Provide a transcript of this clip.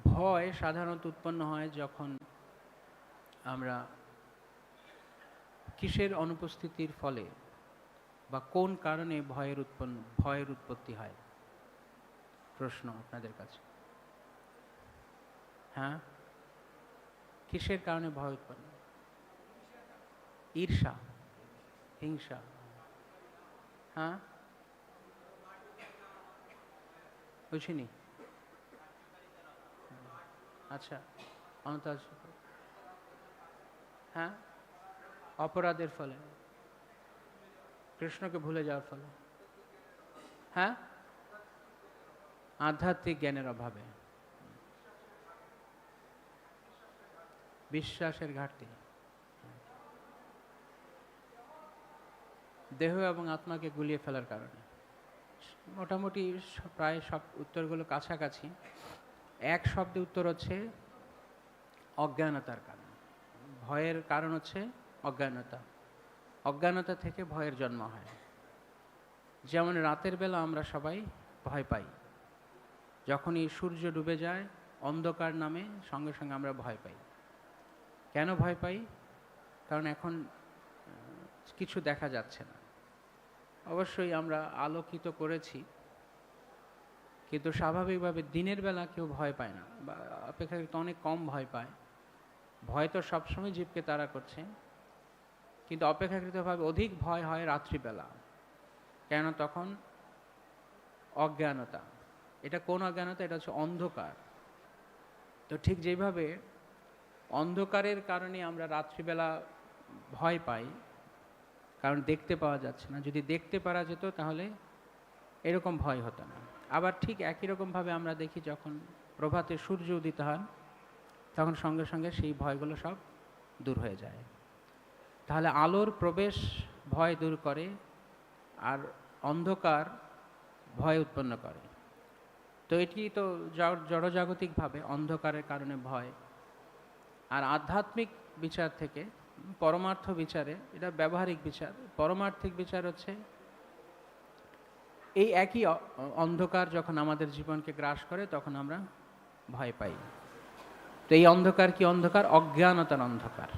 ভয় সাধারণত উৎপন্ন হয় যখন আমরা কিসের অনুপস্থিতির ফলে বা কোন কারণে ভয়ের উৎপত্তি হয়? প্রশ্ন আপনাদের কাছে। হ্যাঁ, কিসের কারণে ভয় উৎপন্ন? ঈর্ষা, হিংসা। হ্যাঁ, বুঝিনি। আচ্ছা, হ্যাঁ, অপরাধের ফলে, কৃষ্ণকে ভুলে যাওয়ার ফলে। হ্যাঁ, আধ্যাত্মিক জ্ঞানের অভাবে, বিশ্বাসের ঘাটতি, দেহ এবং আত্মাকে গুলিয়ে ফেলার কারণে। মোটামুটি প্রায় সব উত্তরগুলো কাছাকাছি। এক শব্দে উত্তর হচ্ছে অজ্ঞানতার কারণ। ভয়ের কারণ হচ্ছে অজ্ঞানতা। অজ্ঞানতা থেকে ভয়ের জন্ম হয়। যেমন রাতের বেলা আমরা সবাই ভয় পাই, যখনই সূর্য ডুবে যায় অন্ধকার নামে সঙ্গে সঙ্গে আমরা ভয় পাই। কেন ভয় পাই? কারণ এখন কিছু দেখা যাচ্ছে না। অবশ্যই আমরা আলোকিত করেছি, কিন্তু স্বাভাবিকভাবে দিনের বেলা কেউ ভয় পায় না, বা অপেক্ষাকৃত অনেক কম ভয় পায়। ভয় তো সবসময় জীবকে তাড়া করছে, কিন্তু অপেক্ষাকৃতভাবে অধিক ভয় হয় রাত্রিবেলা। কেন? তখন অজ্ঞানতা। এটা কোন অজ্ঞানতা? এটা হচ্ছে অন্ধকার। তো ঠিক যেভাবে অন্ধকারের কারণে আমরা রাত্রিবেলা ভয় পাই, কারণ দেখতে পাওয়া যাচ্ছে না। যদি দেখতে পারা যেত তাহলে এরকম ভয় হতো না। আবার ঠিক একই রকমভাবে আমরা দেখি যখন প্রভাতে সূর্য উদিত হন, তখন সঙ্গে সঙ্গে সেই ভয়গুলো সব দূর হয়ে যায়। তাহলে আলোর প্রবেশ ভয় দূর করে, আর অন্ধকার ভয় উৎপন্ন করে। তো এটি তো জড়জাগতিকভাবে অন্ধকারের কারণে ভয়। আর আধ্যাত্মিক বিচার থেকে, পরমার্থ বিচারে, এটা ব্যবহারিক বিচার, পরমার্থিক বিচার হচ্ছে এই একই অন্ধকার যখন আমাদের জীবনকে গ্রাস করে তখন আমরা ভয় পাই। তো এই অন্ধকার কি অন্ধকার? অজ্ঞানতার অন্ধকার।